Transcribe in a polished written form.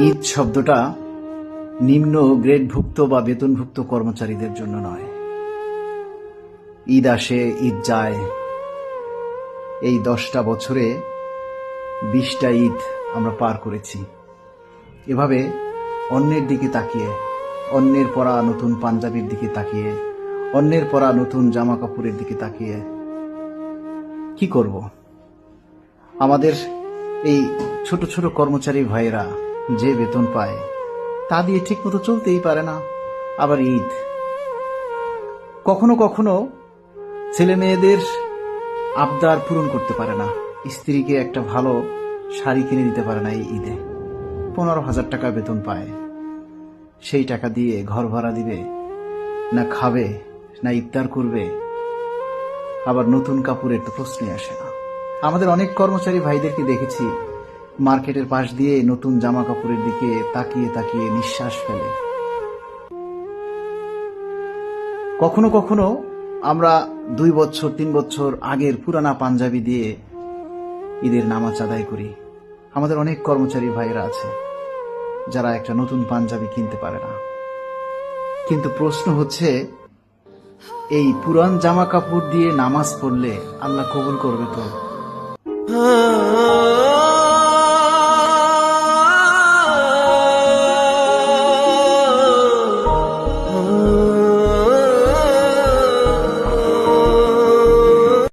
ঈদ শব্দটা নিম্ন গ্রেডভুক্ত বা বেতনভুক্ত কর্মচারীদের জন্য নয়। ঈদ আসে, ঈদ যায়। এই 10টা বছরে 20টা ঈদ আমরা পার করেছি। এভাবে অন্যের দিকে তাকিয়ে, অন্যের পরা নতুন পাঞ্জাবির দিকে তাকিয়ে, অন্যের পরা নতুন জামা কাপড়ের দিকে তাকিয়ে কি করব? আমাদের এই ছোট ছোট কর্মচারী ভাইয়েরা যে বেতন পায় তা দিয়ে ঠিকমতো চলতেই পারে না। আবার ঈদ, কখনো কখনো ছেলে মেয়েদের আবদার পূরণ করতে পারে না, স্ত্রীকে একটা ভালো শাড়ি কিনে দিতে পারে না। এই ঈদে 15,000 টাকা বেতন পায়, সেই টাকা দিয়ে ঘর ভাড়া দিবে না, খাবে না, ইফতার করবে? আবার নতুন কাপড়ের তো প্রশ্নই আসে না। আমাদের অনেক কর্মচারী ভাইদেরকে দেখেছি মার্কেটের পাশ দিয়ে নতুন জামা কাপড়ের দিকে তাকিয়ে তাকিয়ে নিঃশ্বাস ফেলে। কখনো কখনো আমরা 2 বছর 3 বছর আগের পুরানা পাঞ্জাবি দিয়ে ঈদের নামাজ আদায় করি। আমাদের অনেক কর্মচারী ভাইয়েরা আছে যারা একটা নতুন পাঞ্জাবি কিনতে পারে না। কিন্তু প্রশ্ন হচ্ছে, এই পুরান জামা কাপড় দিয়ে নামাজ পড়লে আল্লাহ কবুল করবে তো?